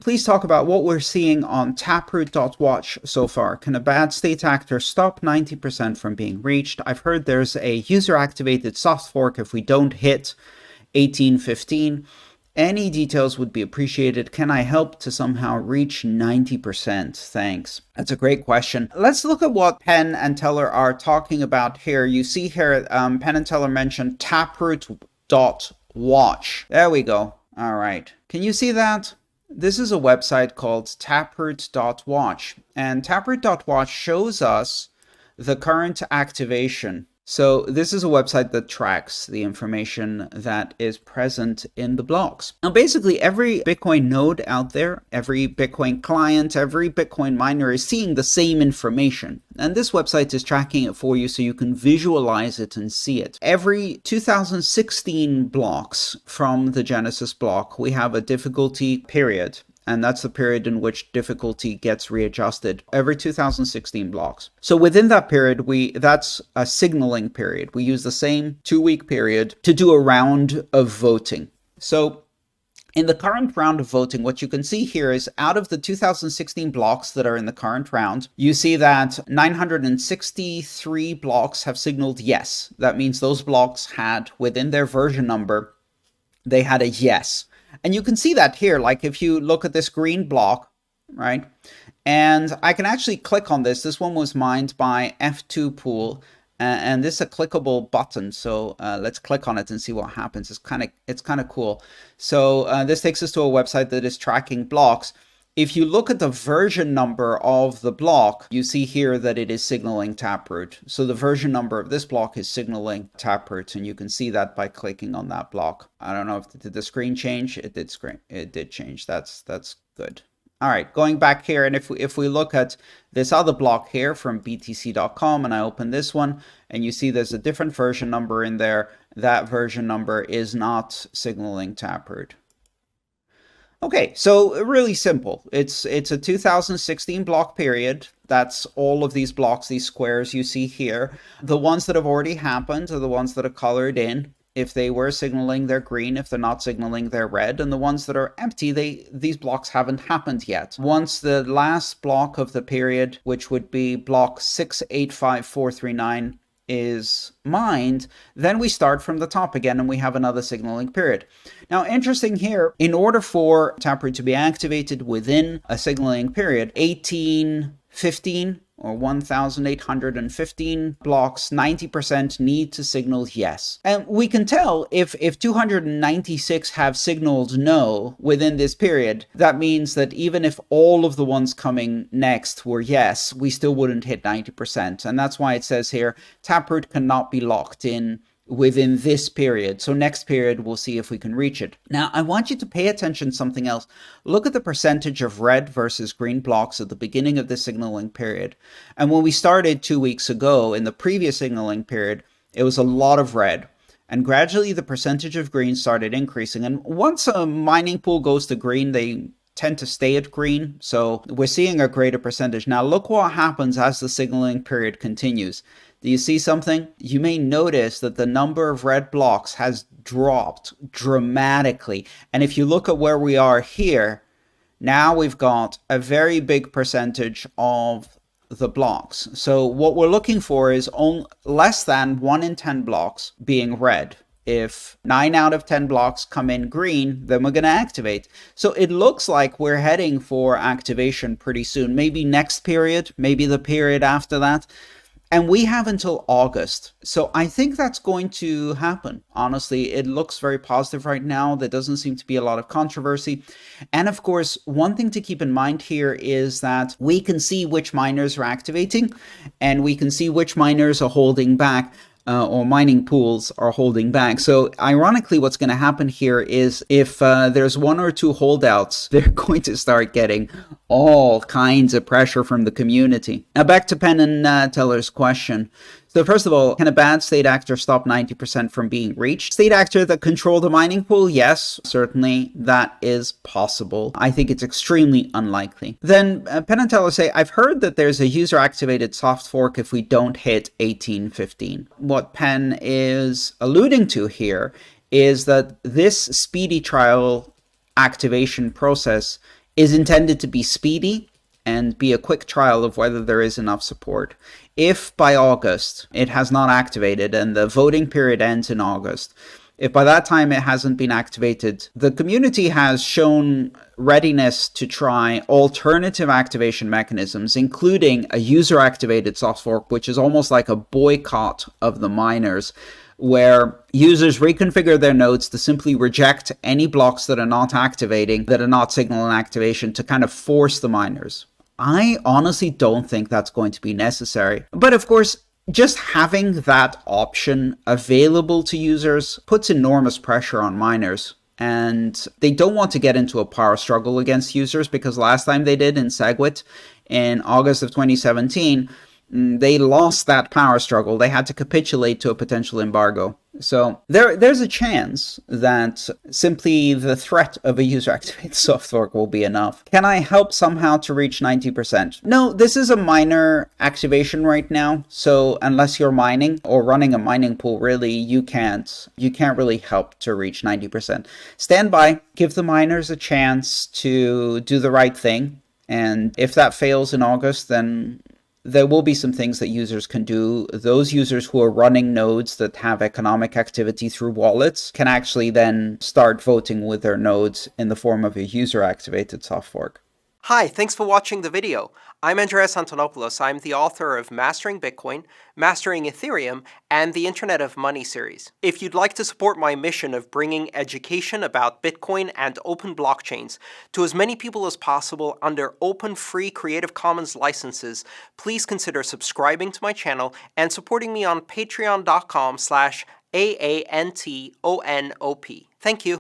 please talk about what we're seeing on taproot.watch so far. Can a bad state actor stop 90% from being reached? I've heard there's a user-activated soft fork if we don't hit 1815. Any details would be appreciated. Can I help to somehow reach 90%? Thanks. That's a great question. Let's look at what Penn and Teller are talking about here. You see here, Penn and Teller mentioned taproot.watch. There we go. All right. Can you see that? This is a website called taproot.watch, and taproot.watch shows us the current activation. So this is a website that tracks the information that is present in the blocks. Now, basically, every Bitcoin node out there, every Bitcoin client, every Bitcoin miner is seeing the same information. And this website is tracking it for you so you can visualize it and see it. Every 2016 blocks from the Genesis block, we have a difficulty period. And that's the period in which difficulty gets readjusted every 2016 blocks. So within that period, that's a signaling period. We use the same 2-week period to do a round of voting. So in the current round of voting, what you can see here is out of the 2016 blocks that are in the current round, you see that 963 blocks have signaled yes. That means those blocks had within their version number, they had a yes. And you can see that here, like if you look at this green block, right? And I can actually click on this. This one was mined by F2 Pool, and this is a clickable button. So let's click on it and see what happens. It's kind of cool. So this takes us to a website that is tracking blocks. If you look at the version number of the block, you see here that it is signaling Taproot. So the version number of this block is signaling Taproot, and you can see that by clicking on that block. I don't know if did the screen change. It did change. That's good. All right, going back here, and if we look at this other block here from btc.com, and I open this one, and you see there's a different version number in there. That version number is not signaling Taproot. Okay, so really simple. It's a 2016 block period. That's all of these blocks, these squares you see here. The ones that have already happened are the ones that are colored in. If they were signaling, they're green. If they're not signaling, they're red. And the ones that are empty, these blocks haven't happened yet. Once the last block of the period, which would be block 685439, is mined, then we start from the top again and we have another signaling period. Now, interesting here, in order for Taproot to be activated within a signaling period, 1815 or 1815 blocks, 90% need to signal yes. And we can tell if 296 have signaled no within this period, that means that even if all of the ones coming next were yes, we still wouldn't hit 90%. And that's why it says here, Taproot cannot be locked in within this period. So next period, we'll see if we can reach it. Now, I want you to pay attention to something else. Look at the percentage of red versus green blocks at the beginning of the signaling period. And when we started 2 weeks ago in the previous signaling period, it was a lot of red. And gradually the percentage of green started increasing. And once a mining pool goes to green, they tend to stay at green. So we're seeing a greater percentage. Now look what happens as the signaling period continues. Do you see something? You may notice that the number of red blocks has dropped dramatically. And if you look at where we are here, now we've got a very big percentage of the blocks. So what we're looking for is less than 1 in 10 blocks being red. If 9 out of 10 blocks come in green, then we're going to activate. So it looks like we're heading for activation pretty soon. Maybe next period, maybe the period after that. And we have until August. So I think that's going to happen. Honestly, it looks very positive right now. There doesn't seem to be a lot of controversy. And of course, one thing to keep in mind here is that we can see which miners are activating and we can see which miners are holding back. Or mining pools are holding back. So ironically, what's going to happen here is if there's 1 or 2 holdouts, they're going to start getting all kinds of pressure from the community. Now back to Penn and Teller's question. So first of all, can a bad state actor stop 90% from being reached? State actor that control the mining pool? Yes, certainly that is possible. I think it's extremely unlikely. Then Penn and Teller say, I've heard that there's a user activated soft fork if we don't hit 1815. What Penn is alluding to here is that this speedy trial activation process is intended to be speedy and be a quick trial of whether there is enough support. If by August it has not activated and the voting period ends in August, if by that time it hasn't been activated, the community has shown readiness to try alternative activation mechanisms, including a user-activated soft fork, which is almost like a boycott of the miners, where users reconfigure their nodes to simply reject any blocks that are not activating, that are not signaling activation, to kind of force the miners. I honestly don't think that's going to be necessary. But of course, just having that option available to users puts enormous pressure on miners. And they don't want to get into a power struggle against users, because last time they did in SegWit in August of 2017, they lost that power struggle. They had to capitulate to a potential embargo. So there's a chance that simply the threat of a user-activated soft fork will be enough. Can I help somehow to reach 90%? No, this is a miner activation right now. So unless you're mining or running a mining pool, really, you can't really help to reach 90%. Stand by, give the miners a chance to do the right thing. And if that fails in August, then there will be some things that users can do. Those users who are running nodes that have economic activity through wallets can actually then start voting with their nodes in the form of a user-activated soft fork. Hi, thanks for watching the video. I'm Andreas Antonopoulos. I'm the author of Mastering Bitcoin, Mastering Ethereum, and the Internet of Money series. If you'd like to support my mission of bringing education about Bitcoin and open blockchains to as many people as possible under open, free Creative Commons licenses, please consider subscribing to my channel and supporting me on patreon.com/AANTONOP. Thank you.